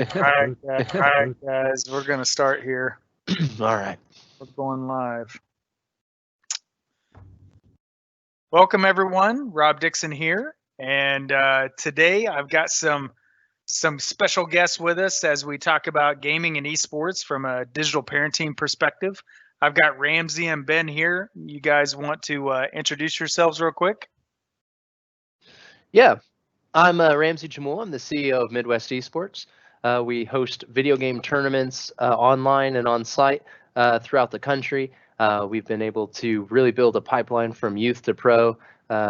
All right, guys, we're going to start here. All right. We're going live. Welcome, everyone. Rob Dixon here. And today I've got some special guests with us as we talk about gaming and esports from a digital parenting perspective. I've got Ramsey and Ben here. You guys want to introduce yourselves real quick? Yeah, I'm Ramsey Jamul. I'm the CEO of Midwest Esports. We host video game tournaments online and on site throughout the country. We've been able to really build a pipeline from youth to pro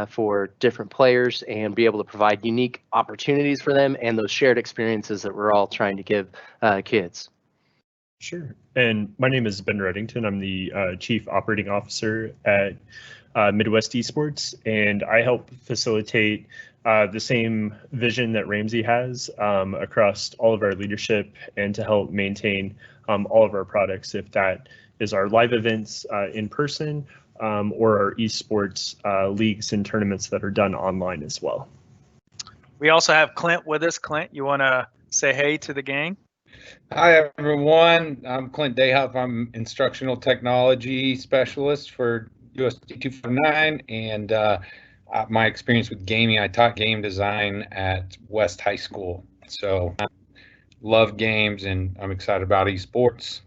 for different players and be able to provide unique opportunities for them and those shared experiences that we're all trying to give kids. Sure. And my name is Ben Reddington. I'm the Chief Operating Officer at Midwest Esports, and I help facilitate the same vision that Ramsey has across all of our leadership and to help maintain all of our products, if that is our live events in person or our esports leagues and tournaments that are done online as well. We also have Clint with us. Clint, you want to say hey to the gang? Hi, everyone. I'm Clint Dayhoff. I'm Instructional Technology Specialist for USD 249, and my experience with gaming, I taught game design at West High School. So love games, and I'm excited about esports.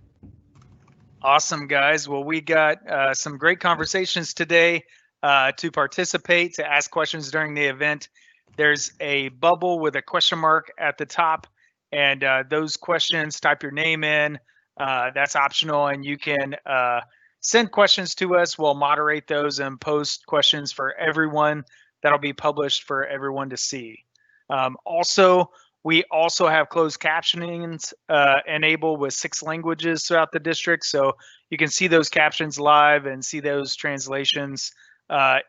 Awesome, guys. Well, we got some great conversations today to participate, to ask questions during the event. There's a bubble with a question mark at the top, and those questions, type your name in. That's optional, and you can send questions to us. We'll moderate those and post questions for everyone. That'll be published for everyone to see. We also have closed captioning enabled with 6 languages throughout the district. So you can see those captions live and see those translations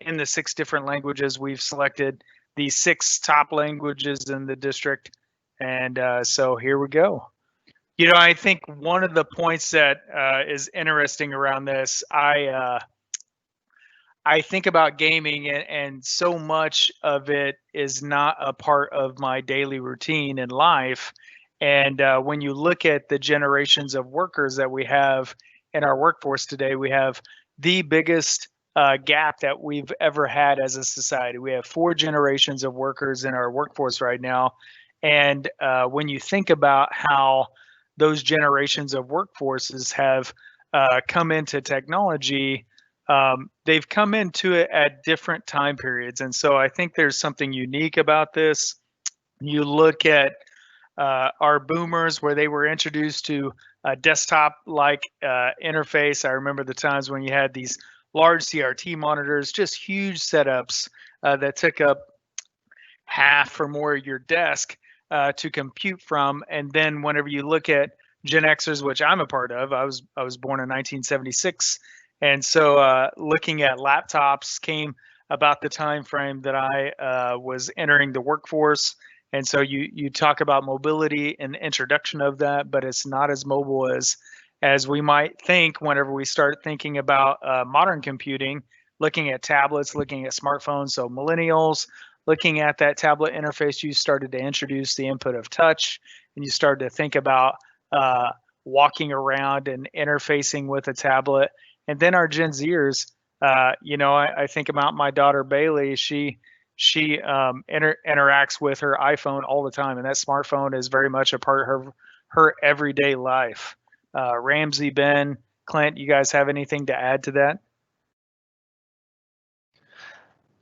in the 6 different languages. We've selected the 6 top languages in the district. And so here we go. You know, I think one of the points that is interesting around this, I think about gaming, and so much of it is not a part of my daily routine in life. And when you look at the generations of workers that we have in our workforce today, we have the biggest gap that we've ever had as a society. We have 4 generations of workers in our workforce right now. And when you think about how those generations of workforces have come into technology, they've come into it at different time periods. And so I think there's something unique about this. You look at our boomers, where they were introduced to a desktop-like interface. I remember the times when you had these large CRT monitors, just huge setups that took up half or more of your desk to compute from. And then whenever you look at Gen Xers, which I'm a part of, I was born in 1976. And so looking at laptops came about the time frame that I was entering the workforce. And so you talk about mobility and the introduction of that, but it's not as mobile as we might think whenever we start thinking about modern computing, looking at tablets, looking at smartphones. So millennials, looking at that tablet interface, you started to introduce the input of touch, and you started to think about walking around and interfacing with a tablet. And then our Gen Zers, I think about my daughter Bailey. She interacts with her iPhone all the time, and that smartphone is very much a part of her everyday life. Ramsey, Ben, Clint, you guys have anything to add to that?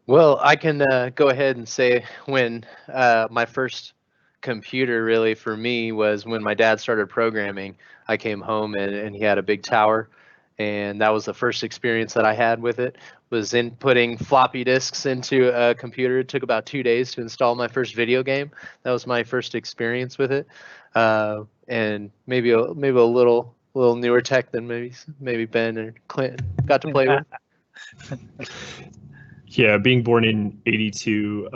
Well, I can go ahead and say when my first computer really for me was when my dad started programming. I came home and he had a big tower, and that was the first experience that I had with it, was inputting floppy disks into a computer. It took about 2 days to install my first video game. That was my first experience with it, and maybe a little newer tech than maybe Ben or Clint got to play with. Yeah, being born in '82,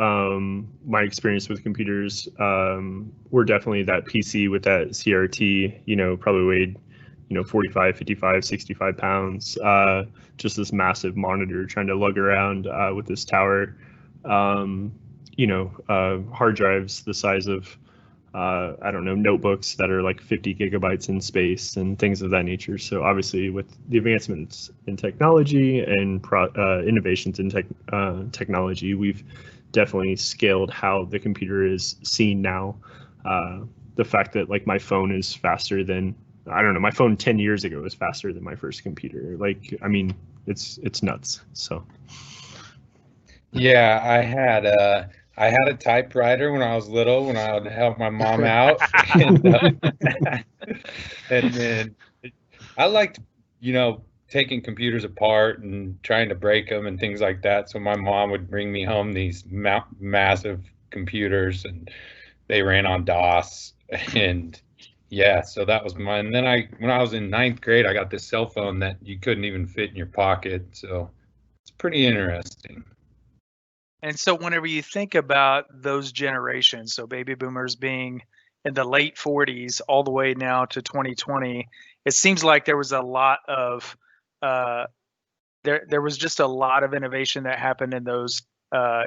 my experience with computers were definitely that PC with that CRT, probably weighed, 45, 55, 65 pounds. Just this massive monitor trying to lug around with this tower. Hard drives the size of I don't know, notebooks that are like 50 gigabytes in space and things of that nature. So obviously, with the advancements in technology and innovations in technology, we've definitely scaled how the computer is seen now. The fact that like my phone is faster than, I don't know, my phone 10 years ago was faster than my first computer. Like, I mean, it's nuts. So. Yeah, I had a typewriter when I was little, when I would help my mom out, and then I liked, taking computers apart and trying to break them and things like that. So my mom would bring me home these massive computers, and they ran on DOS, and yeah, so that was mine. And then when I was in ninth grade, I got this cell phone that you couldn't even fit in your pocket. So it's pretty interesting. And so whenever you think about those generations, so baby boomers being in the late 40s all the way now to 2020, it seems like there was a lot of there was just a lot of innovation that happened in those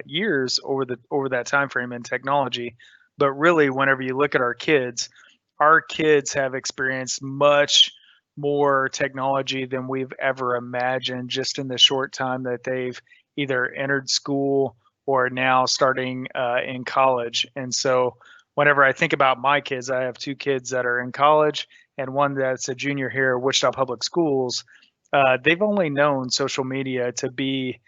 years over that time frame in technology. But really, whenever you look at our kids have experienced much more technology than we've ever imagined just in the short time that they've either entered school or now starting in college. And so whenever I think about my kids, I have two kids that are in college and one that's a junior here at Wichita Public Schools. They've only known social media to be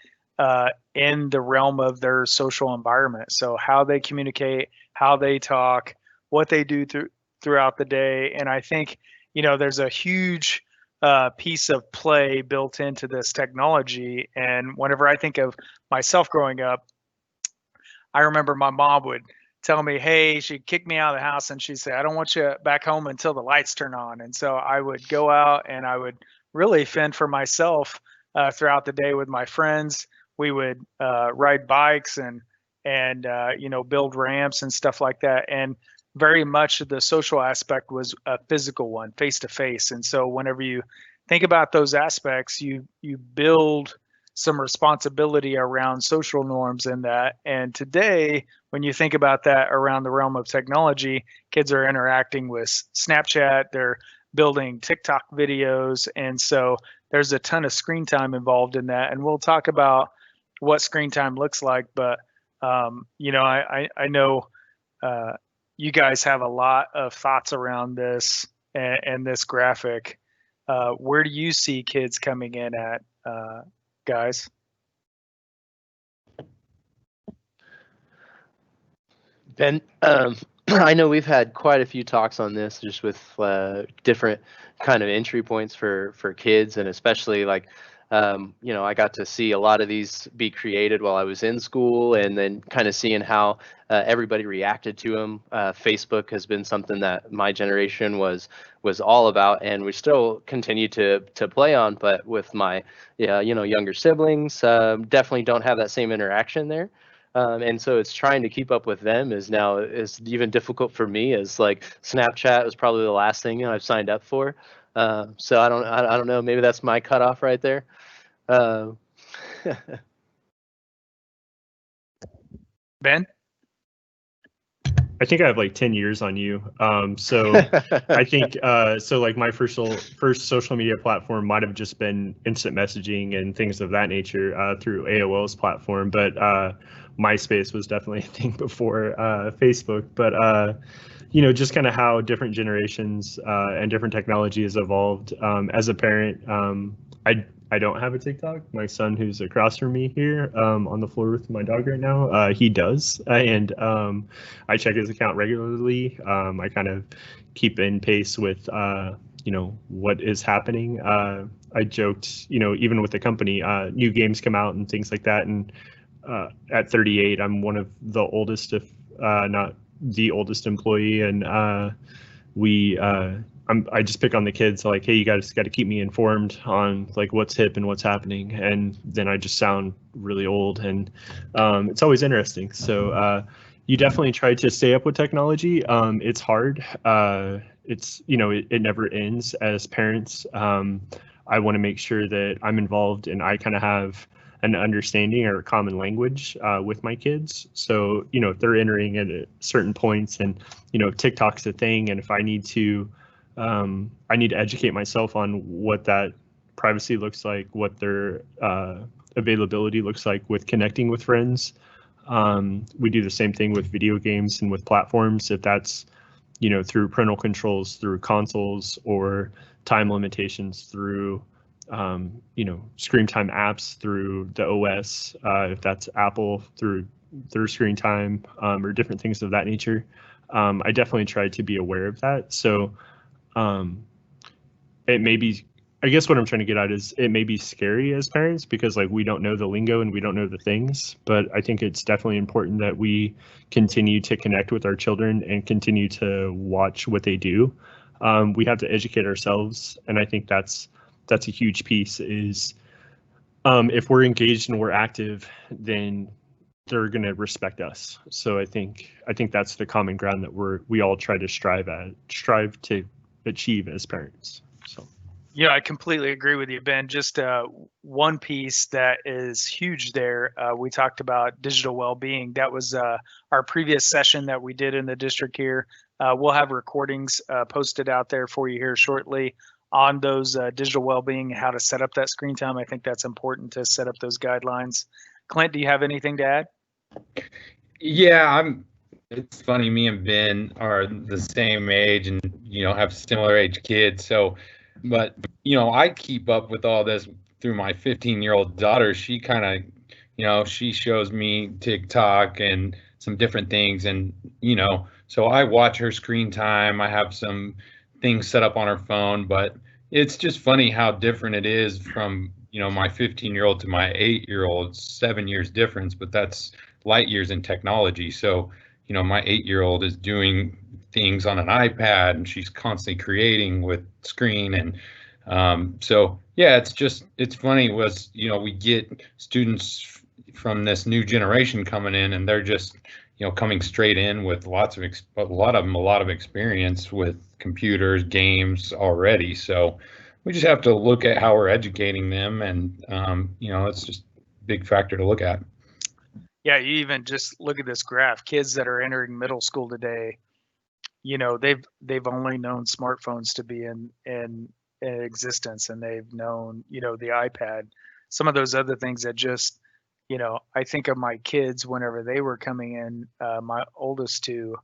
in the realm of their social environment. So how they communicate, how they talk, what they do throughout the day. And I think, there's a huge piece of play built into this technology. And whenever I think of myself growing up, I remember my mom would tell me, hey, she'd kick me out of the house and she'd say, I don't want you back home until the lights turn on. And so I would go out and I would really fend for myself throughout the day with my friends. We would ride bikes and build ramps and stuff like that. And very much the social aspect was a physical one, face to face. And so whenever you think about those aspects, you build some responsibility around social norms in that. And today, when you think about that around the realm of technology, kids are interacting with Snapchat, they're building TikTok videos. And so there's a ton of screen time involved in that. And we'll talk about what screen time looks like. But, I know you guys have a lot of thoughts around this and this graphic. Where do you see kids coming in at, guys? Ben, I know we've had quite a few talks on this, just with different kind of entry points for kids, and especially like, I got to see a lot of these be created while I was in school, and then kind of seeing how everybody reacted to them. Facebook has been something that my generation was all about, and we still continue to play on. But with my younger siblings, definitely don't have that same interaction there. And so it's trying to keep up with them is even difficult for me, as like Snapchat was probably the last thing I've signed up for. So I don't know, maybe that's my cutoff right there. Ben? I think I have like 10 years on you. So I think so like my first social media platform might have just been instant messaging and things of that nature through AOL's platform, but MySpace was definitely a thing before Facebook. But just kind of how different generations and different technology has evolved. As a parent, I don't have a TikTok. My son, who's across from me here on the floor with my dog right now, he does. And I check his account regularly. I kind of keep in pace with, what is happening. I joked, even with the company, new games come out and things like that. And at 38, I'm one of the oldest, if not the oldest employee. And I just pick on the kids, like, hey, you guys got to keep me informed on like what's hip and what's happening, and then I just sound really old, and it's always interesting. So you definitely try to stay up with technology. It's hard. It's it never ends. As parents, I want to make sure that I'm involved and I kind of have an understanding or a common language with my kids. So, if they're entering at certain points and, TikTok's a thing, and if I need to educate myself on what that privacy looks like, what their availability looks like with connecting with friends. We do the same thing with video games and with platforms. If that's, through parental controls, through consoles, or time limitations through, screen time apps through the OS, if that's Apple through screen time, or different things of that nature. I definitely try to be aware of that. So it may be, I guess what I'm trying to get at is it may be scary as parents because like we don't know the lingo and we don't know the things, but I think it's definitely important that we continue to connect with our children and continue to watch what they do. We have to educate ourselves, and I think that's a huge piece is if we're engaged and we're active, then they're going to respect us. So I think that's the common ground that we all try to strive to achieve as parents. So. Yeah, I completely agree with you, Ben. Just one piece that is huge there. We talked about digital well-being. That was our previous session that we did in the district here. We'll have recordings posted out there for you here shortly on those digital well-being, how to set up that screen time. I think that's important to set up those guidelines. Clint, do you have anything to add? Yeah, it's funny, me and Ben are the same age and, have similar age kids. So, but, I keep up with all this through my 15-year-old daughter. She kind of, she shows me TikTok and some different things. And, so I watch her screen time. I have some things set up on her phone, but it's just funny how different it is from, my 15-year-old to my 8-year-old, 7 years difference, but that's light years in technology. So, my 8-year-old is doing things on an iPad and she's constantly creating with screen. And so, yeah, it's funny we get students from this new generation coming in and they're just, coming straight in with a lot of experience with computers, games already. So we just have to look at how we're educating them. And, it's just a big factor to look at. Yeah, you even just look at this graph. Kids that are entering middle school today, they've only known smartphones to be in existence, and they've known, the iPad. Some of those other things that just, I think of my kids whenever they were coming in, my oldest two,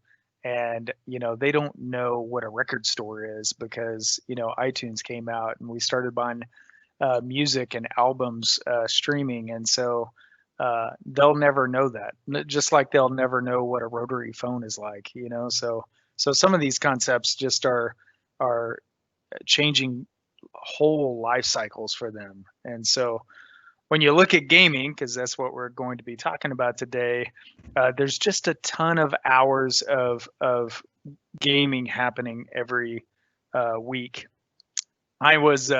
and they don't know what a record store is because iTunes came out and we started buying music and albums streaming, and so they'll never know that. Just like they'll never know what a rotary phone is like, So some of these concepts just are changing whole life cycles for them. And so when you look at gaming, because that's what we're going to be talking about today, there's just a ton of hours of gaming happening every week. I was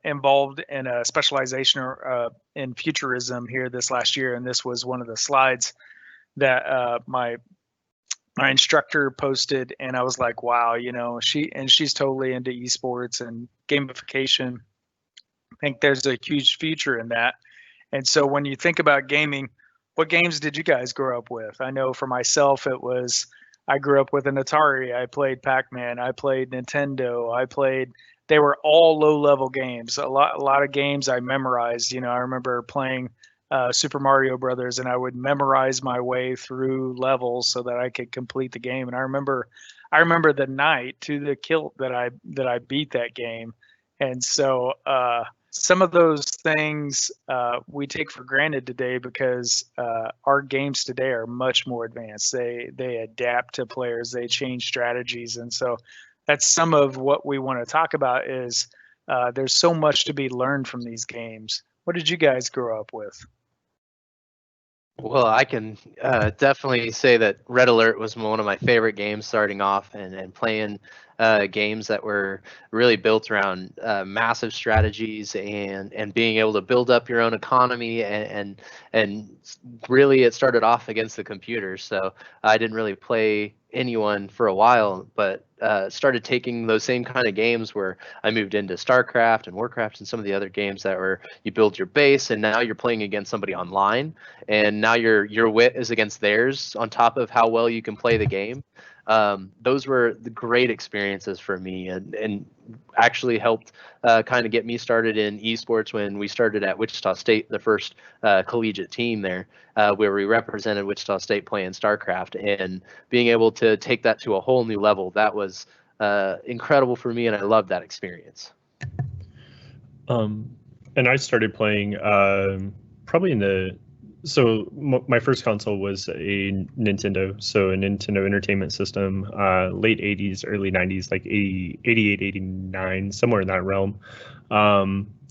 involved in a specialization in futurism here this last year, and this was one of the slides that my instructor posted, and I was like, wow, she's totally into esports and gamification. I think there's a huge future in that. And so when you think about gaming, what games did you guys grow up with? I know for myself, I grew up with an Atari. I played Pac-Man. I played Nintendo. They were all low-level games. A lot of games I memorized. I remember playing Super Mario Brothers, and I would memorize my way through levels so that I could complete the game. And I remember the night to the kilt that I beat that game. And so some of those things we take for granted today because our games today are much more advanced. They adapt to players. They change strategies, and so that's some of what we want to talk about. Is there's so much to be learned from these games. What did you guys grow up with? Well, I can definitely say that Red Alert was one of my favorite games starting off, and playing games that were really built around massive strategies and being able to build up your own economy, and really it started off against the computer. So I didn't really play anyone for a while, but started taking those same kind of games where I moved into StarCraft and Warcraft and some of the other games that were you build your base and now you're playing against somebody online, and now your wit is against theirs on top of how well you can play the game. Those were the great experiences for me, and actually helped kind of get me started in esports when we started at Wichita State, the first collegiate team there, where we represented Wichita State playing StarCraft, and being able to take that to a whole new level. That was incredible for me, and I loved that experience. And I started playing probably in the my first console was a Nintendo, so a Nintendo Entertainment System, late 80s, early 90s, like 80, 88, 89, somewhere in that realm.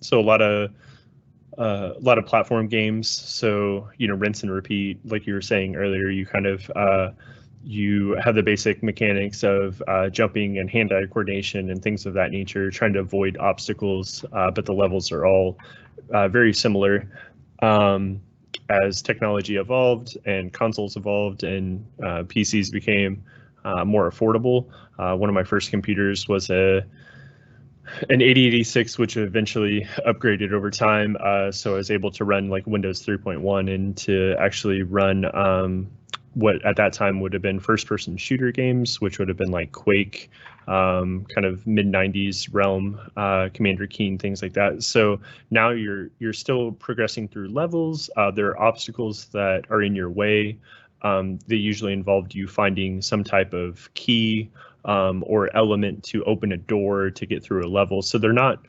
So a lot of platform games. So, rinse and repeat, like you were saying earlier, you kind of you have the basic mechanics of jumping and hand-eye coordination and things of that nature, trying to avoid obstacles, but the levels are all very similar. As technology evolved and consoles evolved and PCs became more affordable, one of my first computers was an 8086, which eventually upgraded over time. So I was able to run like Windows 3.1 and to actually run what at that time would have been first-person shooter games, which would have been like Quake, kind of mid-90s realm, Commander Keen, things like that. So now you're still progressing through levels. There are obstacles that are in your way. They usually involved you finding some type of key or element to open a door to get through a level. So they're not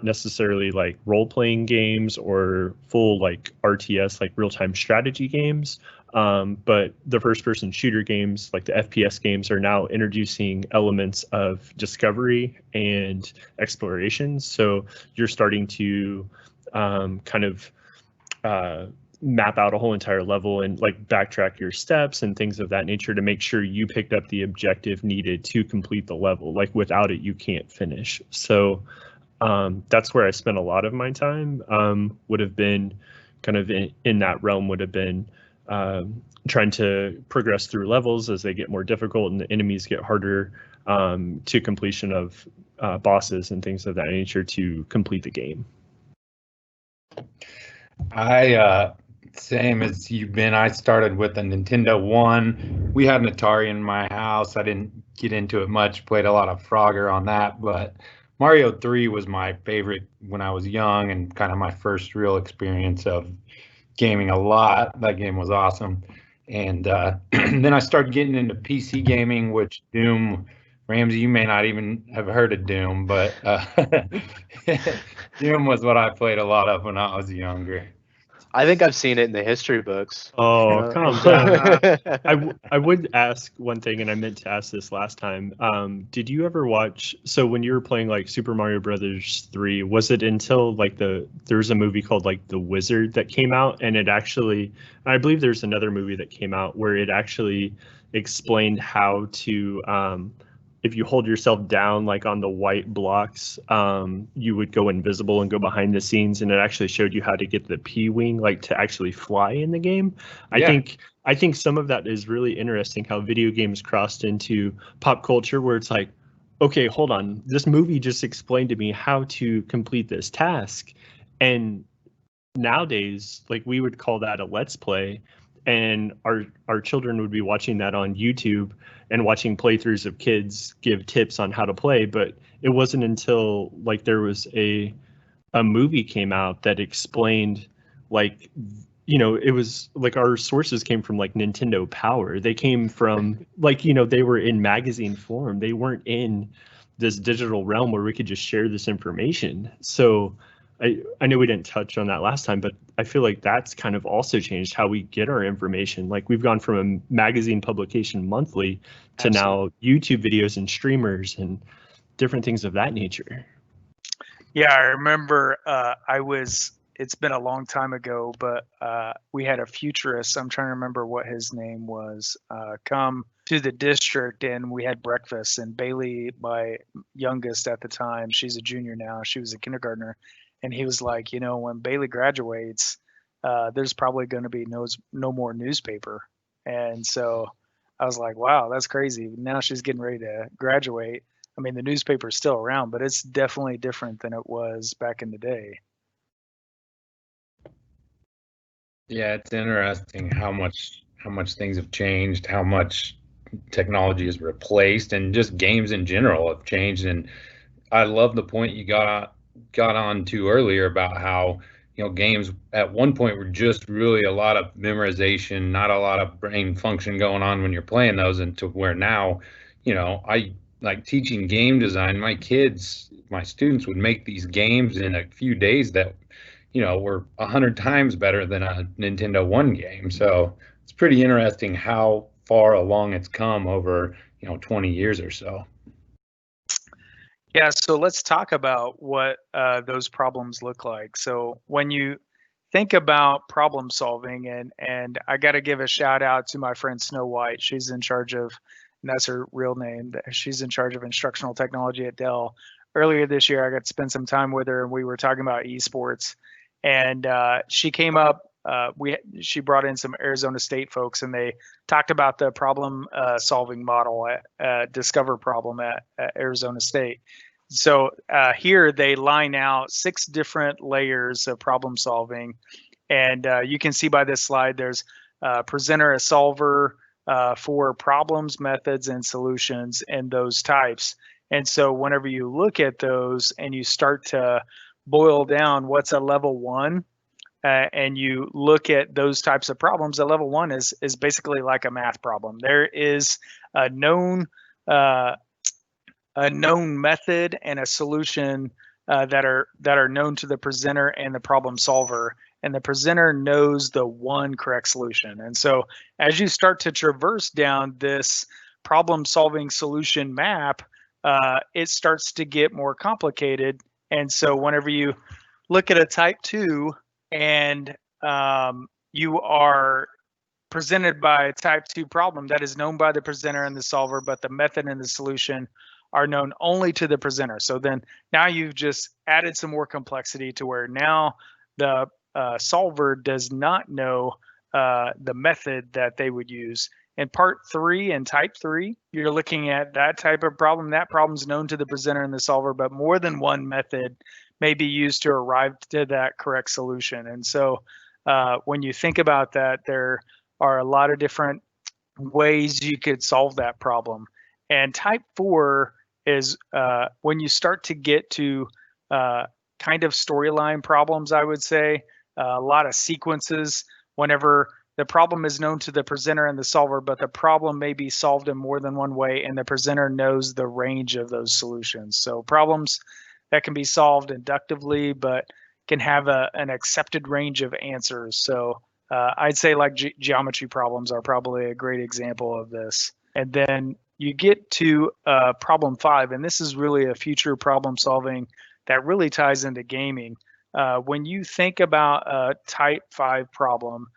necessarily like role-playing games or full like RTS, like real-time strategy games. But the first-person shooter games, like the FPS games, are now introducing elements of discovery and exploration. So you're starting to kind of map out a whole entire level and like backtrack your steps and things of that nature to make sure you picked up the objective needed to complete the level. Like without it, you can't finish. So that's where I spent a lot of my time. Would have been kind of in that realm, would have been trying to progress through levels as they get more difficult and the enemies get harder, to completion of bosses and things of that nature to complete the game. Same as you've been. I started with a Nintendo 1. We had an Atari in my house. I didn't get into it much, played a lot of Frogger on that, but Mario 3 was my favorite when I was young and kind of my first real experience of gaming a lot. That game was awesome. And then I started getting into PC gaming, which Doom, Ramsey, you may not even have heard of Doom, but Doom was what I played a lot of when I was younger. I think I've seen it in the history books. Oh, calm down. I would ask one thing, and I meant to ask this last time. Did you ever watch? So when you were playing like Super Mario Brothers 3, was it until like there was a movie called like The Wizard that came out, and it actually, I believe there's another movie that came out where it actually explained how to if you hold yourself down like on the white blocks, you would go invisible and go behind the scenes, and it actually showed you how to get the P-wing, like to actually fly in the game. Yeah. I think some of that is really interesting, how video games crossed into pop culture, where it's like, okay, hold on, this movie just explained to me how to complete this task. And nowadays, like, we would call that a let's play, and our children would be watching that on YouTube and watching playthroughs of kids give tips on how to play. But it wasn't until like there was a movie came out that explained, like, it was like our sources came from like Nintendo Power. They came from like, they were in magazine form. They weren't in this digital realm where we could just share this information. So I know we didn't touch on that last time, but I feel like that's kind of also changed how we get our information. Like, we've gone from a magazine publication monthly to now YouTube videos and streamers and different things of that nature. Yeah, I remember it's been a long time ago, but we had a futurist, I'm trying to remember what his name was, come to the district, and we had breakfast. And Bailey, my youngest at the time, she's a junior now, she was a kindergartner. And he was like, when Bailey graduates, there's probably going to be no more newspaper. And so I was like, wow, that's crazy. Now she's getting ready to graduate. I mean, the newspaper's still around, but it's definitely different than it was back in the day. Yeah, it's interesting how much things have changed, how much technology is replaced, and just games in general have changed. And I love the point you got on to earlier about how, games at one point were just really a lot of memorization, not a lot of brain function going on when you're playing those, and to where now, I like teaching game design. My students would make these games in a few days that, were 100 times better than a Nintendo One game. So it's pretty interesting how far along it's come over, 20 years or so. Yeah, so let's talk about what those problems look like. So when you think about problem solving, and I got to give a shout out to my friend Snow White. She's in charge of, and that's her real name. She's in charge of instructional technology at Dell. Earlier this year, I got to spend some time with her, and we were talking about eSports. And she came up. She brought in some Arizona State folks, and they talked about the problem solving model at Discover Problem at Arizona State. So here they line out 6 different layers of problem solving, and you can see by this slide there's presenter, a solver for problems, methods, and solutions, and those types. And so whenever you look at those and you start to boil down what's a level 1, and you look at those types of problems, a level 1 is basically like a math problem. There is a known method and a solution that are known to the presenter and the problem solver, and the presenter knows the one correct solution. And so as you start to traverse down this problem solving solution map, it starts to get more complicated. And so whenever you look at a type 2 and you are presented by a type 2 problem that is known by the presenter and the solver, but the method and the solution are known only to the presenter. So then now you've just added some more complexity to where now the solver does not know the method that they would use. In part 3 and type 3, you're looking at that type of problem. That problem's known to the presenter and the solver, but more than one method may be used to arrive to that correct solution. And so when you think about that, there are a lot of different ways you could solve that problem. And type 4 is when you start to get to kind of storyline problems, I would say, a lot of sequences whenever the problem is known to the presenter and the solver, but the problem may be solved in more than one way, and the presenter knows the range of those solutions. So problems that can be solved inductively, but can have an accepted range of answers. So I'd say like geometry problems are probably a great example of this. And then you get to problem 5, and this is really a future problem solving that really ties into gaming. When you think about a type 5 problem,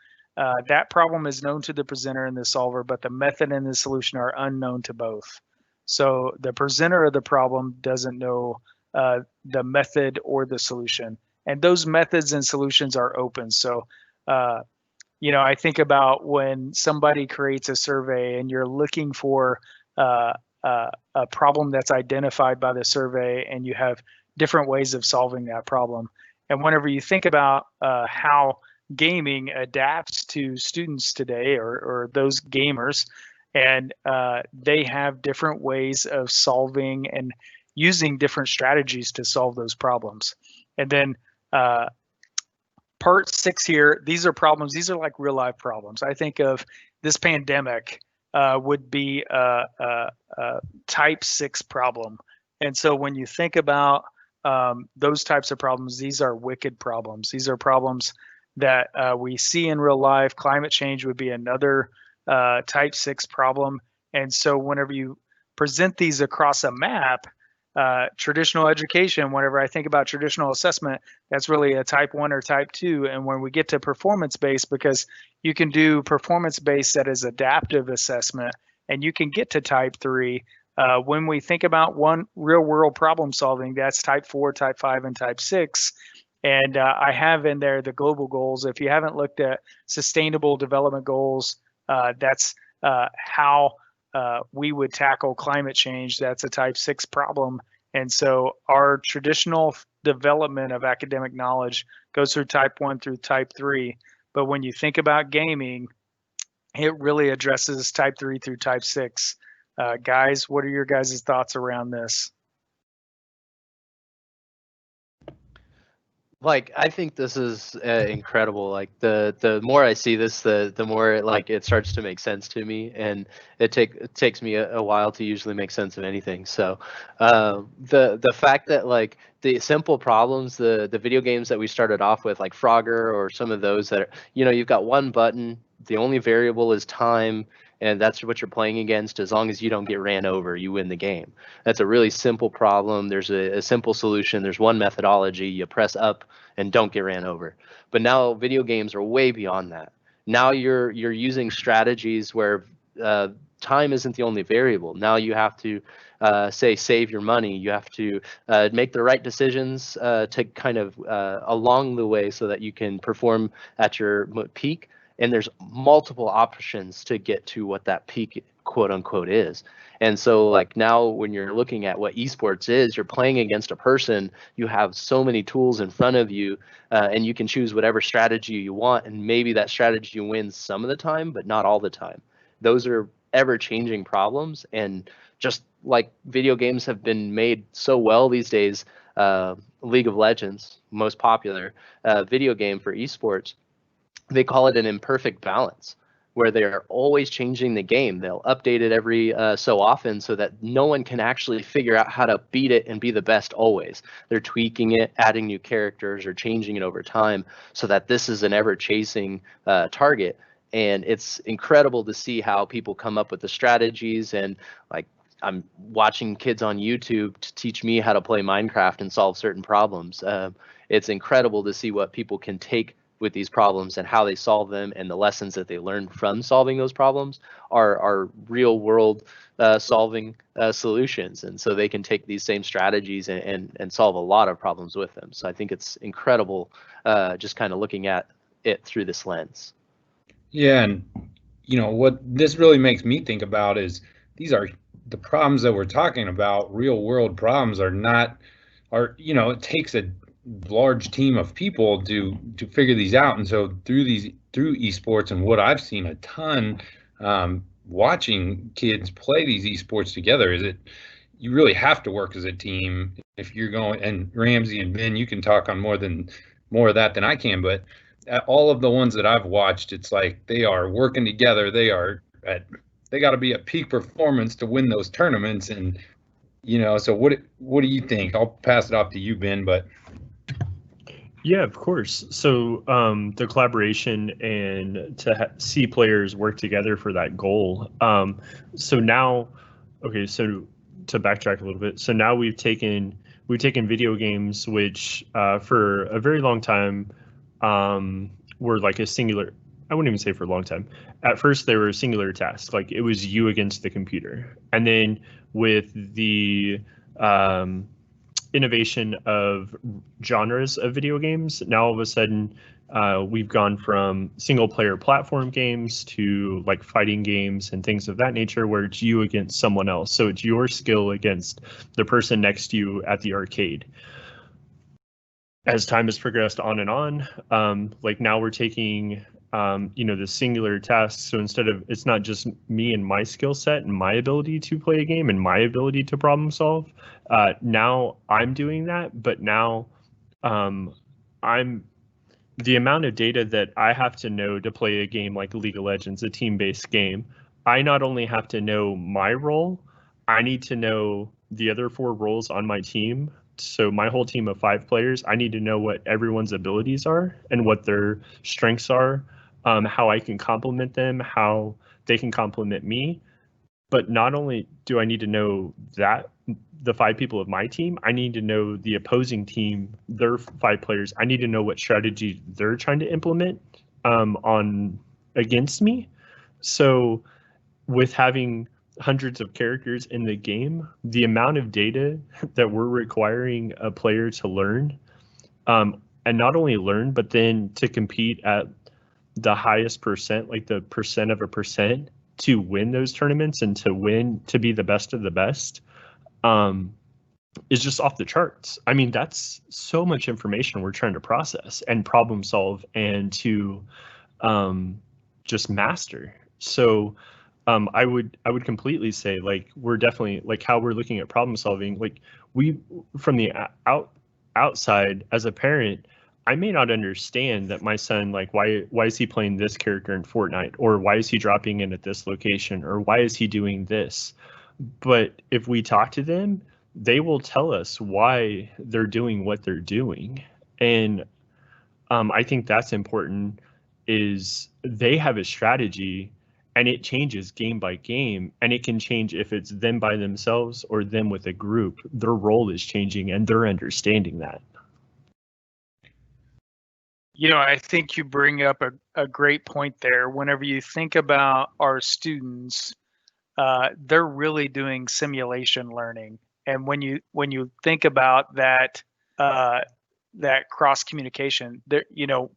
that problem is known to the presenter and the solver, but the method and the solution are unknown to both. So the presenter of the problem doesn't know the method or the solution, and those methods and solutions are open. So I think about when somebody creates a survey and you're looking for a problem that's identified by the survey, and you have different ways of solving that problem. And whenever you think about how gaming adapts to students today, or those gamers, and they have different ways of solving and using different strategies to solve those problems. And then part 6 here, these are problems, these are like real life problems. I think of this pandemic would be a type 6 problem. And so when you think about those types of problems, these are wicked problems. These are problems that we see in real life. Climate change would be another type 6 problem. And so whenever you present these across a map, traditional education, whenever I think about traditional assessment, that's really a type 1 or type 2. And when we get to performance-based, because you can do performance-based that is adaptive assessment, and you can get to type 3. When we think about one real-world problem solving, that's type 4, type 5, and type 6. And I have in there the global goals. If you haven't looked at sustainable development goals, that's how we would tackle climate change. That's a type 6 problem. And so our traditional development of academic knowledge goes through type 1 through type 3. But when you think about gaming, it really addresses type 3 through type 6. Guys, what are your guys' thoughts around this? Like, I think this is incredible. Like, the more I see this, the more it starts to make sense to me, and it takes me a while to usually make sense of anything. So the fact that like the simple problems, the video games that we started off with, like Frogger or some of those that are, you've got one button, the only variable is time, and that's what you're playing against. As long as you don't get ran over, you win the game. That's a really simple problem. There's a simple solution. There's one methodology. You press up and don't get ran over. But now video games are way beyond that. Now you're using strategies where time isn't the only variable. Now you have to save your money. You have to make the right decisions to kind of along the way so that you can perform at your peak. And there's multiple options to get to what that peak, quote unquote, is. And so like now when you're looking at what esports is, you're playing against a person. You have so many tools in front of you, and you can choose whatever strategy you want. And maybe that strategy wins some of the time, but not all the time. Those are ever-changing problems. And just like video games have been made so well these days, League of Legends, most popular video game for esports, they call it an imperfect balance, where they are always changing the game. They'll update it every so often so that no one can actually figure out how to beat it and be the best always. They're tweaking it, adding new characters, or changing it over time so that this is an ever-chasing target. And it's incredible to see how people come up with the strategies. And like, I'm watching kids on YouTube to teach me how to play Minecraft and solve certain problems. It's incredible to see what people can take with these problems and how they solve them, and the lessons that they learn from solving those problems are real world solving solutions. And so they can take these same strategies and solve a lot of problems with them. So I think it's incredible just kind of looking at it through this lens. Yeah, and what this really makes me think about is these are the problems that we're talking about. Real world problems it takes a large team of people to figure these out. And so through esports and what I've seen a ton watching kids play these esports together is you really have to work as a team if you're going. And Ramsey and Ben, you can talk on more of that than I can, but all of the ones that I've watched, it's like they are working together. They got to be at peak performance to win those tournaments. And so what do you think? I'll pass it off to you, Ben, but yeah, of course. So the collaboration and to see players work together for that goal. So now, okay, so to backtrack a little bit, so now we've taken video games, which for a very long time were like a singular. I wouldn't even say for a long time. At first, they were a singular task, like it was you against the computer, and then with the innovation of genres of video games, now all of a sudden we've gone from single player platform games to like fighting games and things of that nature, where it's you against someone else. So it's your skill against the person next to you at the arcade. As time has progressed on and on, like now we're taking the singular tasks. So instead of, it's not just me and my skill set and my ability to play a game and my ability to problem solve. Now I'm doing that, but now the amount of data that I have to know to play a game like League of Legends, a team-based game, I not only have to know my role, I need to know the other 4 roles on my team. So my whole team of 5 players, I need to know what everyone's abilities are and what their strengths are, how I can complement them, how they can complement me. But not only do I need to know that, the 5 people of my team, I need to know the opposing team, their 5 players. I need to know what strategy they're trying to implement on against me. So with having hundreds of characters in the game, the amount of data that we're requiring a player to learn, and not only learn, but then to compete at the highest percent, like the percent of a percent, to win those tournaments and to be the best of the best is just off the charts. I mean, that's so much information we're trying to process and problem solve and to just master. So I would completely say, like, we're definitely, like, how we're looking at problem solving, like, we from the outside as a parent, I may not understand that my son, like, why is he playing this character in Fortnite, or why is he dropping in at this location, or why is he doing this? But if we talk to them, they will tell us why they're doing what they're doing. And I think that's important, is they have a strategy and it changes game by game, and it can change if it's them by themselves or them with a group. Their role is changing and they're understanding that. You know, I think you bring up a great point there. Whenever you think about our students, they're really doing simulation learning. And when you think about that that cross communication, there, you know,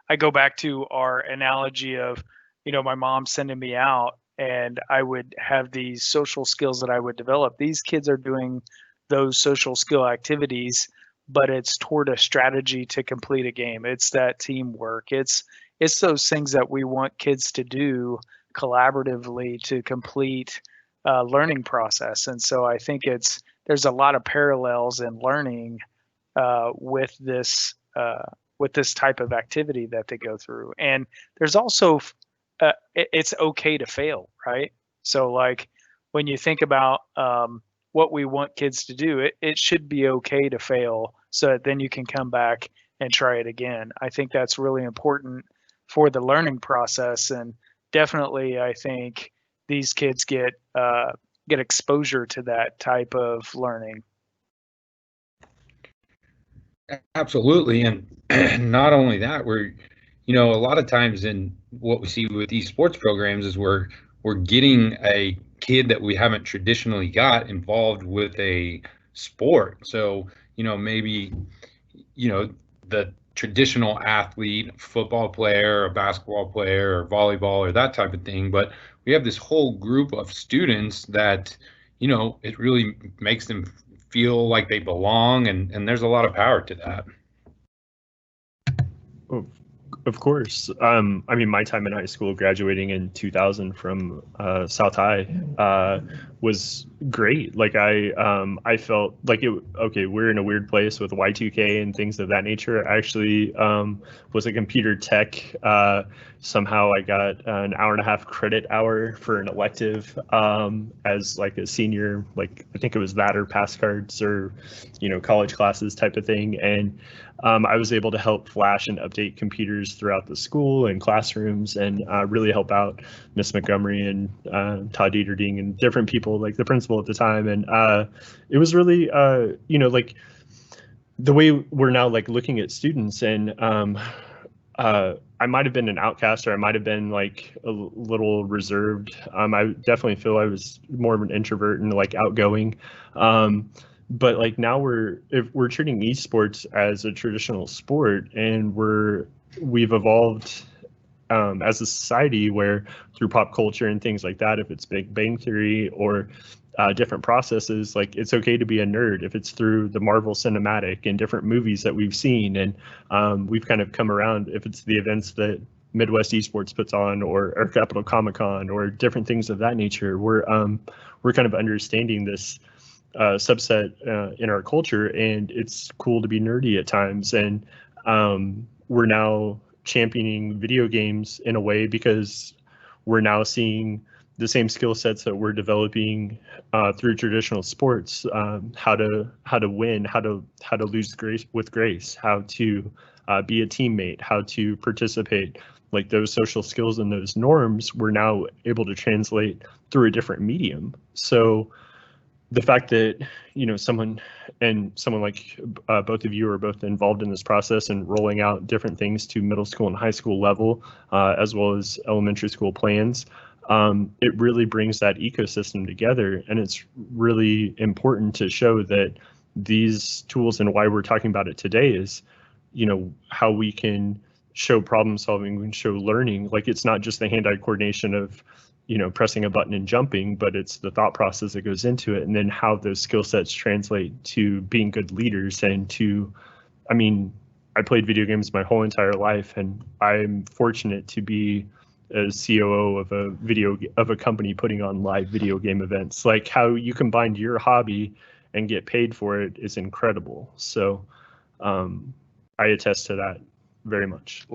I go back to our analogy of, you know, my mom sending me out, and I would have these social skills that I would develop. These kids are doing those social skill activities, but it's toward a strategy to complete a game. It's that teamwork. It's those things that we want kids to do collaboratively to complete learning process. And so I think there's a lot of parallels in learning with this type of activity that they go through. And there's also it's okay to fail, right? So, like, when you think about what we want kids to do, it should be okay to fail, so that then you can come back and try it again. I think that's really important for the learning process, and definitely I think these kids get exposure to that type of learning. Absolutely. And not only that, we're, you know, a lot of times in what we see with these sports programs is we're getting a kid that we haven't traditionally got involved with a sport. So, you know, maybe, you know, the traditional athlete, football player, or basketball player, or volleyball, or that type of thing. But we have this whole group of students that, you know, it really makes them feel like they belong, and there's a lot of power to that. Of course. I mean, my time in high school, graduating in 2000 from South High, was great. Like, I felt like okay, we're in a weird place with Y2K and things of that nature. I actually was a computer tech. Somehow I got an hour and a half credit hour for an elective as like a senior, like I think it was that or pass cards or, you know, college classes type of thing. And I was able to help flash and update computers throughout the school and classrooms, and really help out Miss Montgomery and Todd Dieterding and different people, like the principal at the time. And it was really, you know, like the way we're now like looking at students, and I might have been an outcast, or I might have been like a little reserved. I definitely feel I was more of an introvert and like outgoing. But like now we're treating esports as a traditional sport, and we've evolved as a society where through pop culture and things like that, if it's Big Bang Theory or different processes, like it's okay to be a nerd if it's through the Marvel Cinematic and different movies that we've seen. And we've kind of come around, if it's the events that Midwest Esports puts on, or Capital Comic Con, or different things of that nature. We're kind of understanding this subset in our culture, and it's cool to be nerdy at times. And we're now championing video games in a way because we're now seeing the same skill sets that we're developing through traditional sports, how to win, how to lose with grace, how to be a teammate, how to participate. Like those social skills and those norms, we're now able to translate through a different medium. So the fact that, you know, someone like both of you are both involved in this process and rolling out different things to middle school and high school level, as well as elementary school plans, it really brings that ecosystem together. And it's really important to show that these tools, and why we're talking about it today, is, you know, how we can show problem solving and show learning. Like, it's not just the hand-eye coordination of pressing a button and jumping, but it's the thought process that goes into it, and then how those skill sets translate to being good leaders and to, I played video games my whole entire life, and I'm fortunate to be a COO of a company putting on live video game events. Like, how you combine your hobby and get paid for it is incredible. So I attest to that very much.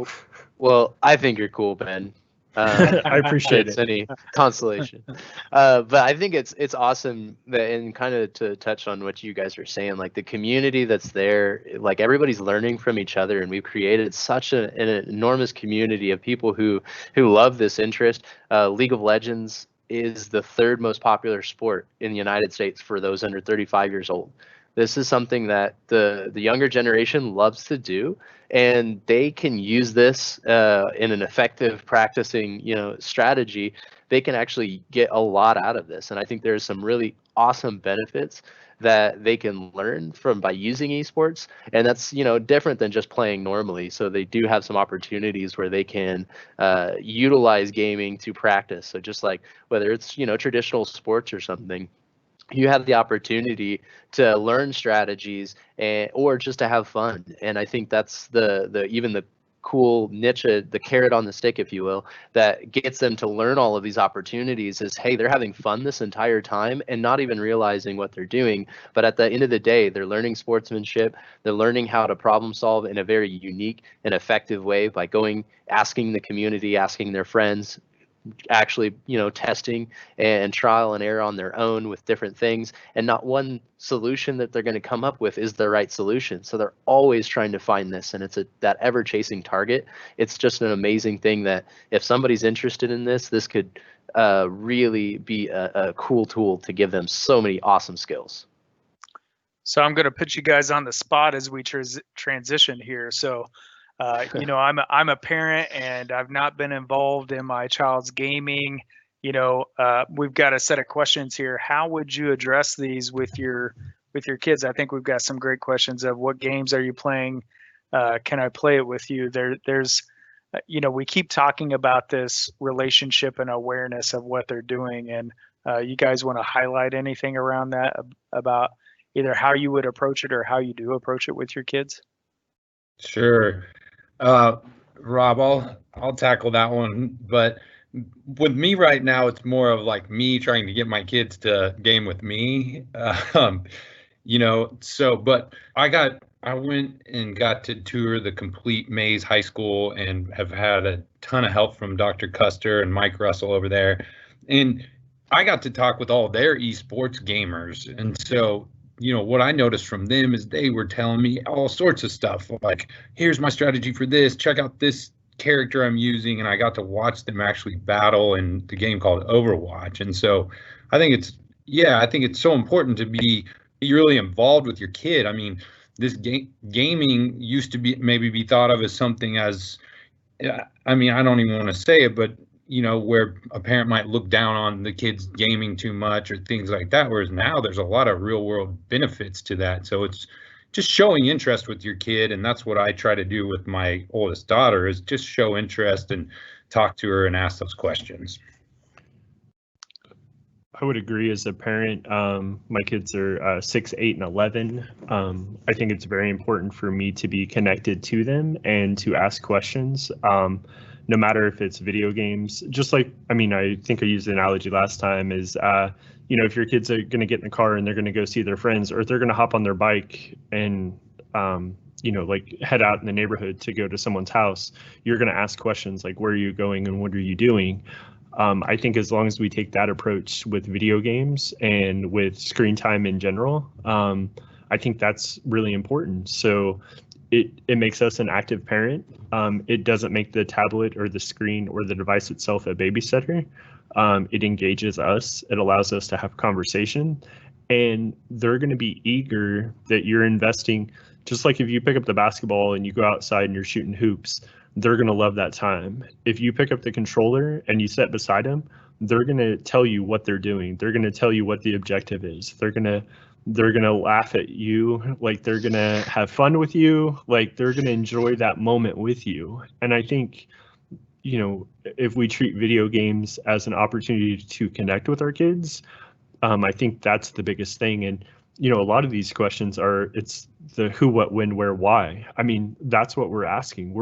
Well, I think you're cool, Ben. I appreciate it. Any consolation, but I think it's awesome that, and kind of to touch on what you guys are saying, like the community that's there, like everybody's learning from each other, and we've created such an enormous community of people who love this interest. League of Legends is the third most popular sport in the United States for those under 35 years old. This is something that the younger generation loves to do, and they can use this in an effective practicing, strategy. They can actually get a lot out of this, and I think there's some really awesome benefits that they can learn from by using esports, and that's different than just playing normally. So they do have some opportunities where they can utilize gaming to practice. So just like whether it's traditional sports or something, you have the opportunity to learn strategies or just to have fun. And I think that's the cool niche, the carrot on the stick, if you will, that gets them to learn all of these opportunities is, hey, they're having fun this entire time and not even realizing what they're doing. But at the end of the day, they're learning sportsmanship. They're learning how to problem solve in a very unique and effective way by asking the community, asking their friends, actually testing and trial and error on their own with different things, and not one solution that they're going to come up with is the right solution. So they're always trying to find this, and it's that ever chasing target. It's just an amazing thing that if somebody's interested in this could really be a cool tool to give them so many awesome skills. So I'm going to put you guys on the spot as we transition here. So I'm a parent, and I've not been involved in my child's gaming. We've got a set of questions here. How would you address these with your kids? I think we've got some great questions of what games are you playing? Can I play it with you? There's we keep talking about this relationship and awareness of what they're doing, and you guys want to highlight anything around that about either how you would approach it or how you do approach it with your kids? Sure. Rob, I'll tackle that one, but with me right now, it's more of like me trying to get my kids to game with me. But I went and got to tour the complete Maze High School and have had a ton of help from Dr. Custer and Mike Russell over there. And I got to talk with all their esports gamers. And so what I noticed from them is they were telling me all sorts of stuff, like, here's my strategy for this, check out this character I'm using, and I got to watch them actually battle in the game called Overwatch. And so I think it's so important to be really involved with your kid. I mean, this gaming used to be thought of as something as, I don't even want to say it, but where a parent might look down on the kids gaming too much or things like that, whereas now there's a lot of real world benefits to that. So it's just showing interest with your kid, and that's what I try to do with my oldest daughter, is just show interest and talk to her and ask those questions. I would agree as a parent. My kids are 6, 8, and 11. I think it's very important for me to be connected to them and to ask questions. No matter if it's video games, just like, I think I used the analogy last time is, if your kids are going to get in the car and they're going to go see their friends, or if they're going to hop on their bike and, head out in the neighborhood to go to someone's house, you're going to ask questions like, where are you going and what are you doing? I think as long as we take that approach with video games and with screen time in general, I think that's really important. So it makes us an active parent. It doesn't make the tablet or the screen or the device itself a babysitter. It engages us. It allows us to have conversation, and they're going to be eager that you're investing. Just like if you pick up the basketball and you go outside and you're shooting hoops, they're going to love that time. If you pick up the controller and you sit beside them, they're going to tell you what they're doing. They're going to tell you what the objective is. They're going to laugh at you, like they're going to have fun with you, like they're going to enjoy that moment with you. And I think if we treat video games as an opportunity to connect with our kids, I think that's the biggest thing. And a lot of these questions it's the who, what, when, where, why. I mean, that's what we're asking.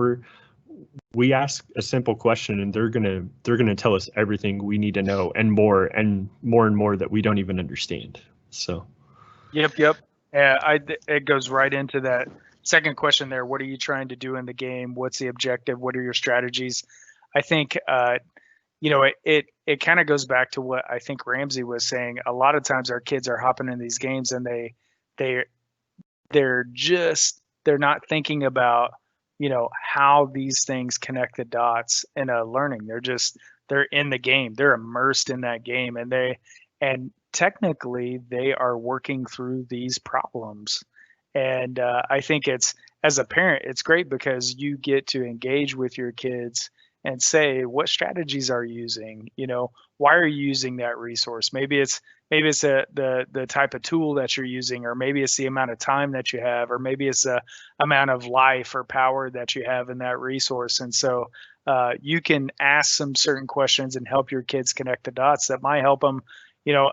We ask a simple question, and they're gonna tell us everything we need to know, and more and more that we don't even understand. So. Yep. It goes right into that second question there. What are you trying to do in the game? What's the objective? What are your strategies? I think it kind of goes back to what I think Ramsey was saying. A lot of times our kids are hopping in these games and they're not thinking about how these things connect the dots in a learning. They're in the game. They're immersed in that game, and technically they are working through these problems. And I think as a parent, it's great because you get to engage with your kids and say, what strategies are you using? Why are you using that resource? Maybe it's the type of tool that you're using, or maybe it's the amount of time that you have, or maybe it's the amount of life or power that you have in that resource. And so you can ask some certain questions and help your kids connect the dots that might help them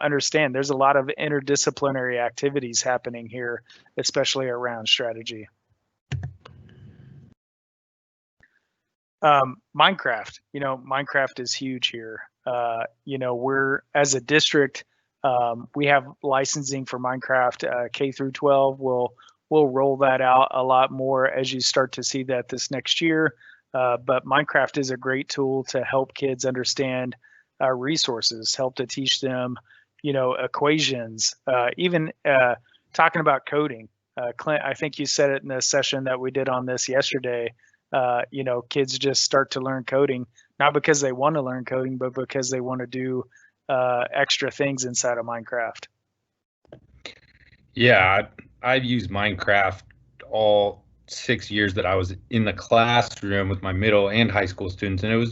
understand there's a lot of interdisciplinary activities happening here, especially around strategy. Minecraft, Minecraft is huge here. We're, as a district, we have licensing for Minecraft K through 12. We'll roll that out a lot more as you start to see that this next year. But Minecraft is a great tool to help kids understand resources, help to teach them, equations, even talking about coding. Clint, I think you said it in the session that we did on this yesterday. Kids just start to learn coding, not because they want to learn coding, but because they want to do extra things inside of Minecraft. Yeah, I've used Minecraft all 6 years that I was in the classroom with my middle and high school students, and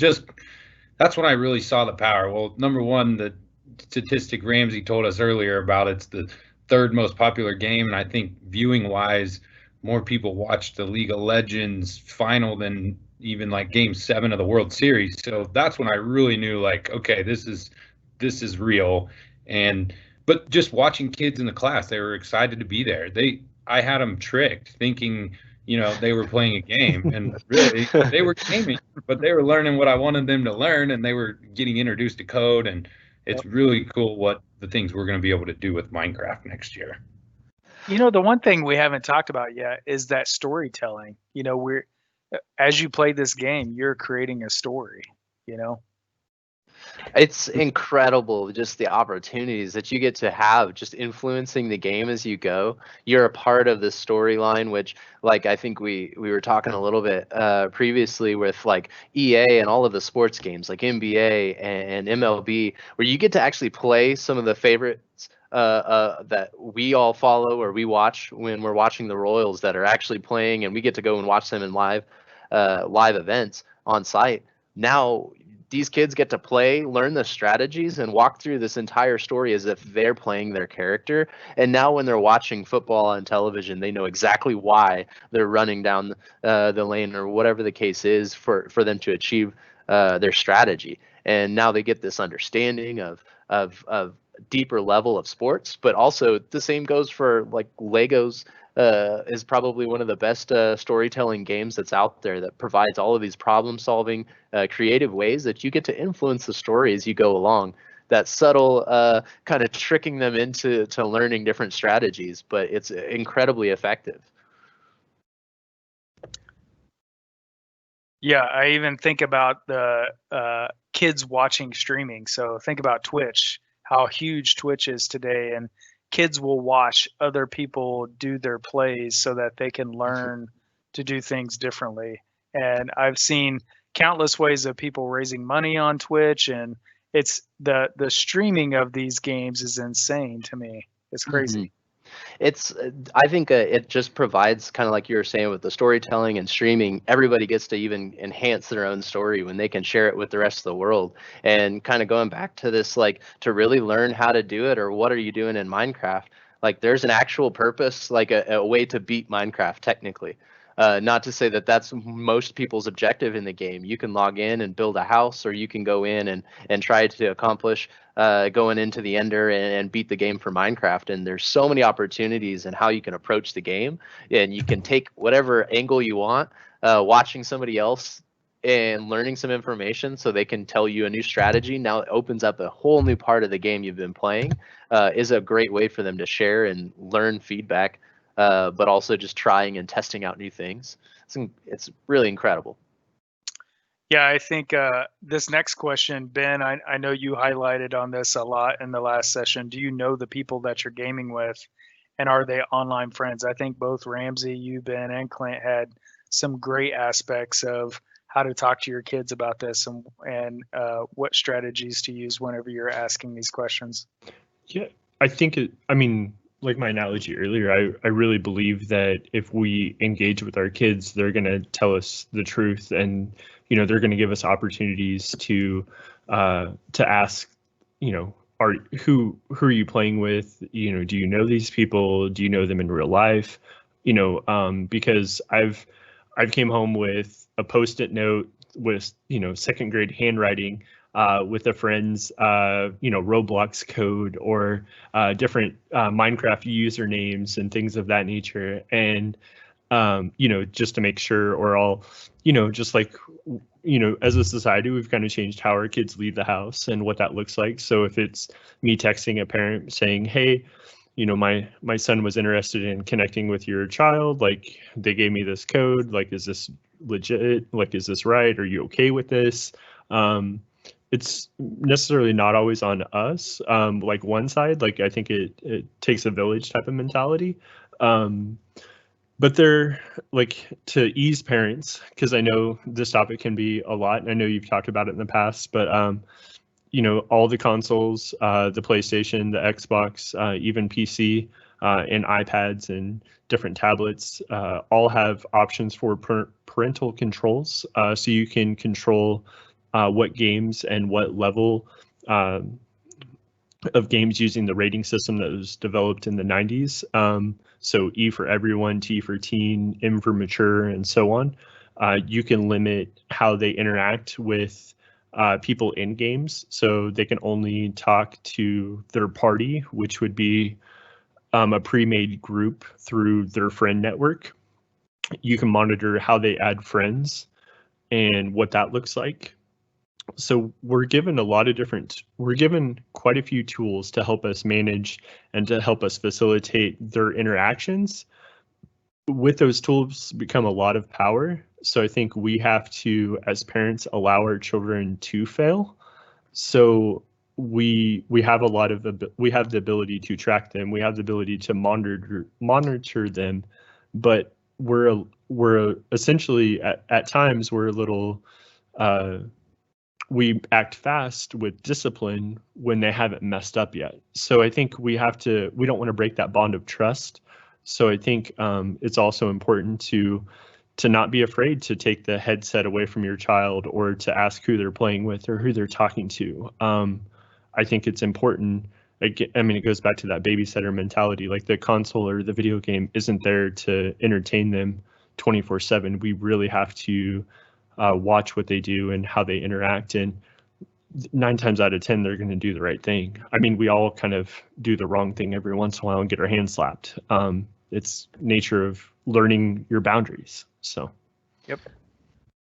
that's when I really saw the power. Well, number one, the statistic Ramsey told us earlier about it's the third most popular game, and I think viewing wise, more people watched the League of Legends final than even like Game 7 of the World Series. So that's when I really knew, like, okay, this is real. But just watching kids in the class, they were excited to be there. I had them tricked, thinking they were playing a game, and really they were gaming, but they were learning what I wanted them to learn, and they were getting introduced to code. And it's really cool what the things we're going to be able to do with Minecraft next year. The one thing we haven't talked about yet is that storytelling. As you play this game, you're creating a story. It's incredible, just the opportunities that you get to have, just influencing the game as you go. You're a part of the storyline, which, like, I think we were talking a little bit previously with like EA and all of the sports games like NBA and MLB, where you get to actually play some of the favorites that we all follow or we watch when we're watching the Royals that are actually playing, and we get to go and watch them in live events on site. Now these kids get to play, learn the strategies, and walk through this entire story as if they're playing their character. And now when they're watching football on television, they know exactly why they're running down the lane or whatever the case is for them to achieve their strategy. And now they get this understanding of deeper level of sports. But also the same goes for like Legos. Is probably one of the best storytelling games that's out there, that provides all of these problem solving creative ways that you get to influence the story as you go along. That subtle kind of tricking them into learning different strategies, but it's incredibly effective. Yeah, I even think about the kids watching streaming. So think about Twitch, how huge Twitch is today, and kids will watch other people do their plays so that they can learn to do things differently. And I've seen countless ways of people raising money on Twitch, and it's the streaming of these games is insane to me. It's crazy. It's I think it just provides, kind of like you were saying with the storytelling and streaming, everybody gets to even enhance their own story when they can share it with the rest of the world. And kind of going back to this, like, to really learn how to do it, or what are you doing in Minecraft, like there's an actual purpose, like a way to beat Minecraft technically. Not to say that that's most people's objective in the game. You can log in and build a house, or you can go in and try to accomplish going into the Ender and beat the game for Minecraft. And there's so many opportunities in how you can approach the game, and you can take whatever angle you want, watching somebody else and learning some information so they can tell you a new strategy. Now it opens up a whole new part of the game you've been playing. Is a great way for them to share and learn feedback, but also just trying and testing out new things. It's really incredible. Yeah, I think this next question, Ben, I know you highlighted on this a lot in the last session. Do you know the people that you're gaming with, and are they online friends? I think both Ramsey, you, Ben, and Clint had some great aspects of how to talk to your kids about this and what strategies to use whenever you're asking these questions. Yeah, I think I mean, like my analogy earlier, I really believe that if we engage with our kids, they're going to tell us the truth, and they're going to give us opportunities to ask, who are you playing with? Do you know these people? Do you know them in real life? Because I've came home with a Post-it note with second grade handwriting with a friend's Roblox code or different Minecraft usernames and things of that nature, and just to make sure we're all just like as a society, we've kind of changed how our kids leave the house and what that looks like. So if it's me texting a parent saying, hey, my son was interested in connecting with your child, like they gave me this code, like is this legit, like is this right, are you okay with this? It's necessarily not always on us, like one side, like I think it takes a village type of mentality, but they're like to ease parents, because I know this topic can be a lot, and I know you've talked about it in the past, but all the consoles, the PlayStation, the Xbox, even PC and iPads and different tablets all have options for parental controls. So you can control what games and what level of games using the rating system that was developed in the 90s. So E for everyone, T for teen, M for mature, and so on. You can limit how they interact with people in games, so they can only talk to their party, which would be a pre-made group through their friend network. You can monitor how they add friends and what that looks like. So we're given quite a few tools to help us manage and to help us facilitate their interactions. With those tools become a lot of power. So I think we have to, as parents, allow our children to fail. So we have we have the ability to track them. We have the ability to monitor them, but we're essentially at times we're a little we act fast with discipline when they haven't messed up yet. So I think we don't want to break that bond of trust. So I think it's also important to not be afraid to take the headset away from your child or to ask who they're playing with or who they're talking to. I think it's important. I mean, it goes back to that babysitter mentality. Like the console or the video game isn't there to entertain them 24/7. We really have to watch what they do and how they interact. And 9 times out of 10, they're going to do the right thing. I mean, we all kind of do the wrong thing every once in a while and get our hands slapped. It's nature of learning your boundaries. So, yep.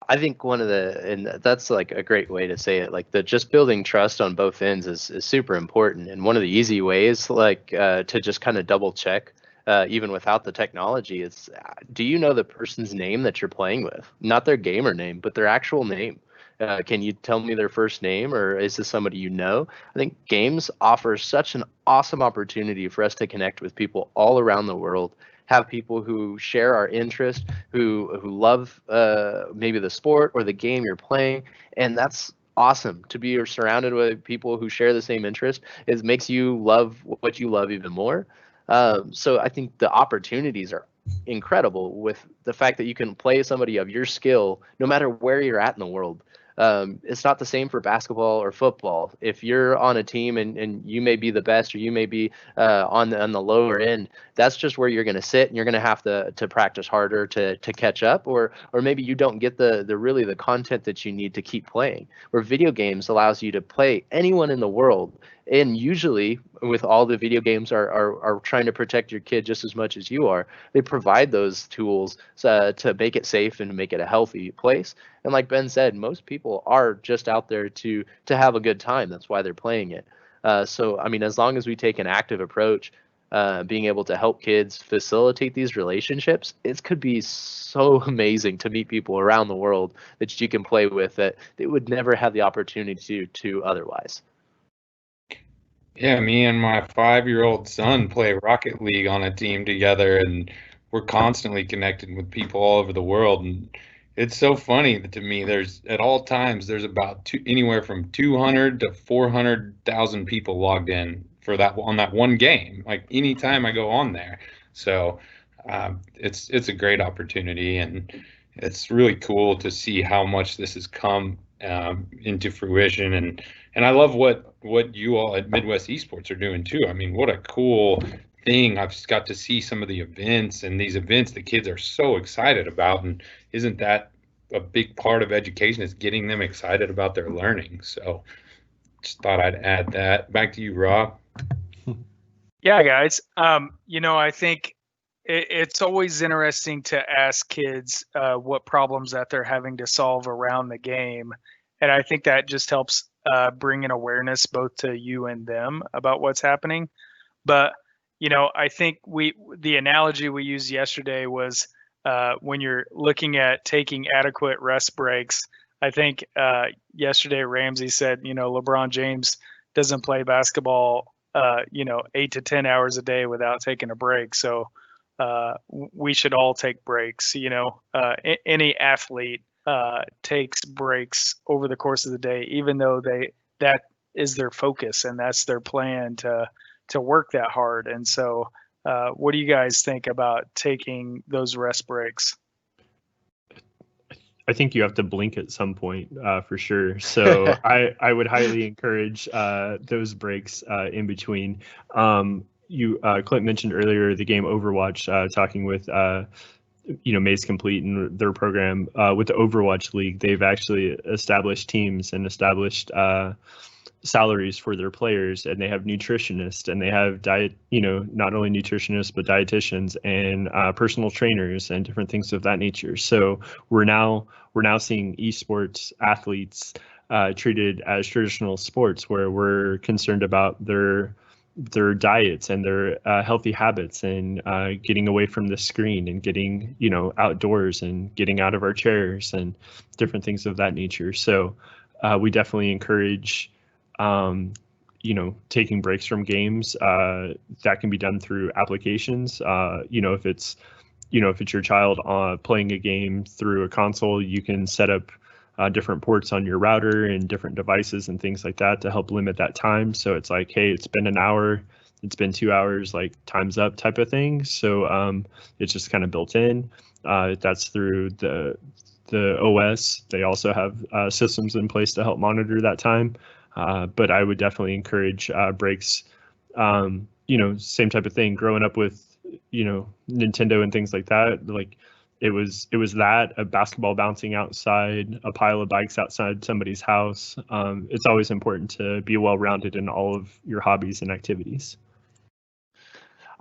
I think and that's like a great way to say it, like just building trust on both ends is super important. And one of the easy ways, like to just kind of double check, even without the technology, is do you know the person's name that you're playing with? Not their gamer name, but their actual name. Can you tell me their first name, or is this somebody you know? I think games offer such an awesome opportunity for us to connect with people all around the world, have people who share our interest, who love maybe the sport or the game you're playing, and that's awesome. To be surrounded with people who share the same interest, it makes you love what you love even more. So I think the opportunities are incredible with the fact that you can play somebody of your skill no matter where you're at in the world. It's not the same for basketball or football. If you're on a team and you may be the best, or you may be on the lower end, that's just where you're going to sit, and you're going to have to practice harder to catch up, or maybe you don't get the really the content that you need to keep playing. Where video games allows you to play anyone in the world, and usually with all the video games are trying to protect your kid just as much as you are. They provide those tools to make it safe and make it a healthy place. And like Ben said, most people are just out there to have a good time. That's why they're playing it. So I mean, as long as we take an active approach, being able to help kids facilitate these relationships, it could be so amazing to meet people around the world that you can play with that they would never have the opportunity to otherwise. Yeah, me and my 5-year-old son play Rocket League on a team together, and we're constantly connected with people all over the world. And it's so funny to me. There's at all times there's about anywhere from 200 to 400,000 people logged in for that on that one game. Like anytime I go on there, so it's a great opportunity, and it's really cool to see how much this has come into fruition. And I love what you all at Midwest Esports are doing too. I mean, what a cool thing. I've just got to see some of the events, and these events the kids are so excited about. And isn't that a big part of education, is getting them excited about their learning? So just thought I'd add that. Back to you, Rob. Yeah, guys. I think it's always interesting to ask kids what problems that they're having to solve around the game. And I think that just helps bring an awareness both to you and them about what's happening. But, I think the analogy we used yesterday was when you're looking at taking adequate rest breaks. I think yesterday Ramsey said, LeBron James doesn't play basketball 8 to 10 hours a day without taking a break. So we should all take breaks. Any athlete takes breaks over the course of the day, even though that is their focus and that's their plan to work that hard. And so what do you guys think about taking those rest breaks? I think you have to blink at some point for sure. So I would highly encourage those breaks in between. Clint mentioned earlier the game Overwatch, talking with Maze Complete and their program with the Overwatch League. They've actually established teams and established salaries for their players, and they have nutritionists, and they have not only nutritionists but dietitians and personal trainers and different things of that nature. So we're now seeing esports athletes treated as traditional sports, where we're concerned about their diets and their healthy habits, and getting away from the screen, and getting outdoors, and getting out of our chairs, and different things of that nature. So we definitely encourage taking breaks from games. That can be done through applications. If it's your child playing a game through a console, you can set up different ports on your router and different devices and things like that to help limit that time. So it's like, hey, it's been an hour, it's been 2 hours, like time's up type of thing. So it's just kind of built in. That's through the OS. They also have systems in place to help monitor that time. But I would definitely encourage breaks. Same type of thing. Growing up with, Nintendo and things like that, like it was that, a basketball bouncing outside, a pile of bikes outside somebody's house. It's always important to be well-rounded in all of your hobbies and activities.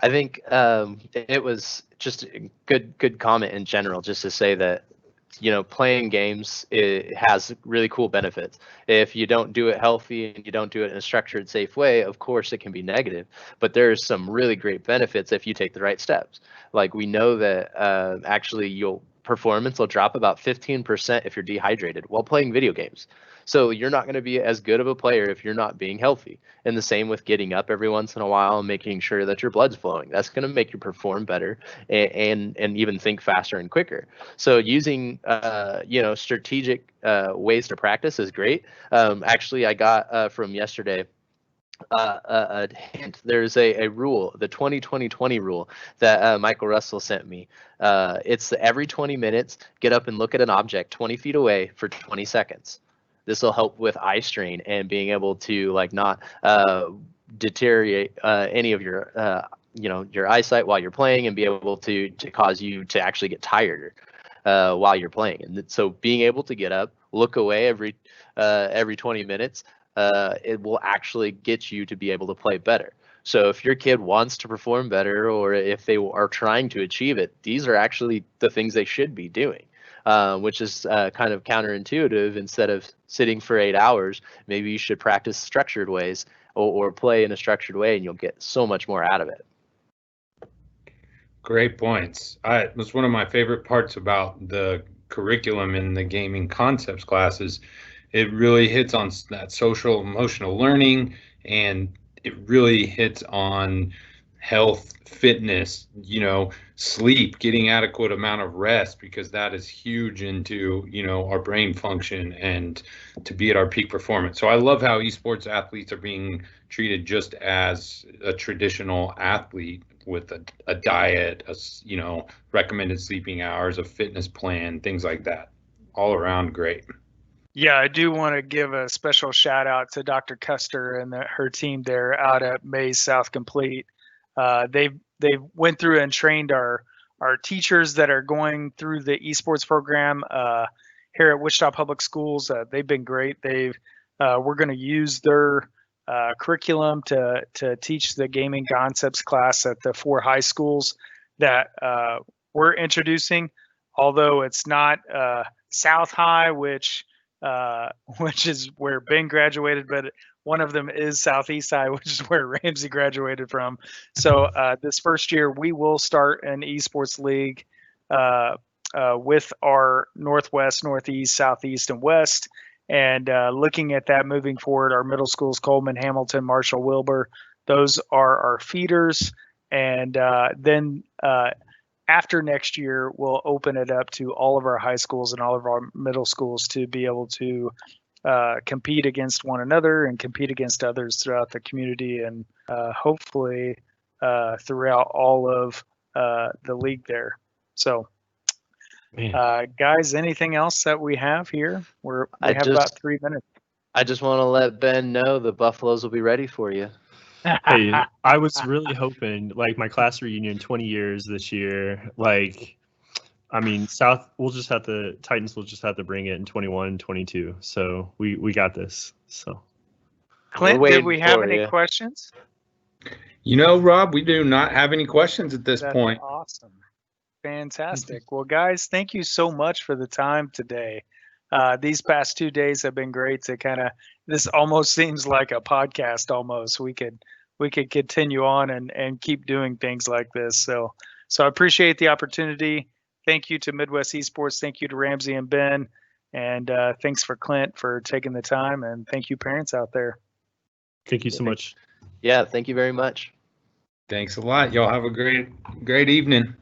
I think it was just a good comment in general, just to say that playing games, it has really cool benefits. If you don't do it healthy and you don't do it in a structured, safe way, of course it can be negative, but there's some really great benefits if you take the right steps. Like, we know that actually your performance will drop about 15% if you're dehydrated while playing video games. So you're not going to be as good of a player if you're not being healthy. And the same with getting up every once in a while and making sure that your blood's flowing. That's going to make you perform better and even think faster and quicker. So using strategic ways to practice is great. Actually, I got from yesterday a hint. There's a rule, the 20-20-20 rule that Michael Russell sent me. It's every 20 minutes, get up and look at an object 20 feet away for 20 seconds. This will help with eye strain and being able to like not deteriorate any of your your eyesight while you're playing, and be able to cause you to actually get tired while you're playing. And so being able to get up, look away every 20 minutes, it will actually get you to be able to play better. So if your kid wants to perform better, or if they are trying to achieve it, these are actually the things they should be doing, which is kind of counterintuitive. Instead of sitting for 8 hours, maybe you should practice structured ways, or play in a structured way, and you'll get so much more out of it. Great points. It was one of my favorite parts about the curriculum in the gaming concepts classes. It really hits on that social emotional learning, and it really hits on health, fitness, sleep, getting adequate amount of rest, because that is huge into, our brain function and to be at our peak performance. So I love how esports athletes are being treated just as a traditional athlete, with a diet, recommended sleeping hours, a fitness plan, things like that. All around great. Yeah, I do want to give a special shout out to Dr. Custer and her team there out at Mays South Complete. They went through and trained our teachers that are going through the esports program here at Wichita Public Schools. They've been great. We're going to use their curriculum to teach the gaming concepts class at the 4 high schools that we're introducing. Although it's not South High, which is where Ben graduated, but one of them is Southeast High, which is where Ramsey graduated from. So this first year, we will start an esports league with our Northwest, Northeast, Southeast, and West. And looking at that moving forward, our middle schools, Coleman, Hamilton, Marshall, Wilbur, those are our feeders. And then after next year, we'll open it up to all of our high schools and all of our middle schools to be able to compete against one another and compete against others throughout the community, and hopefully throughout all of the league there. So, guys, anything else that we have here? We have about 3 minutes. I just want to let Ben know the Buffaloes will be ready for you. Hey, I was really hoping, like, my class reunion, 20 years this year. Like, I mean, Titans will just have to bring it in 21, 22. So we got this. So, Clint, did we have any questions? Rob, we do not have any questions at this point. Awesome. Fantastic. Well, guys, thank you so much for the time today. These past 2 days have been great to this almost seems like a podcast almost. We could continue on and keep doing things like this. So I appreciate the opportunity. Thank you to Midwest Esports. Thank you to Ramsey and Ben. And thanks for Clint for taking the time. And thank you, parents out there. Thank you so much. Yeah, thank you very much. Thanks a lot. Y'all have a great evening.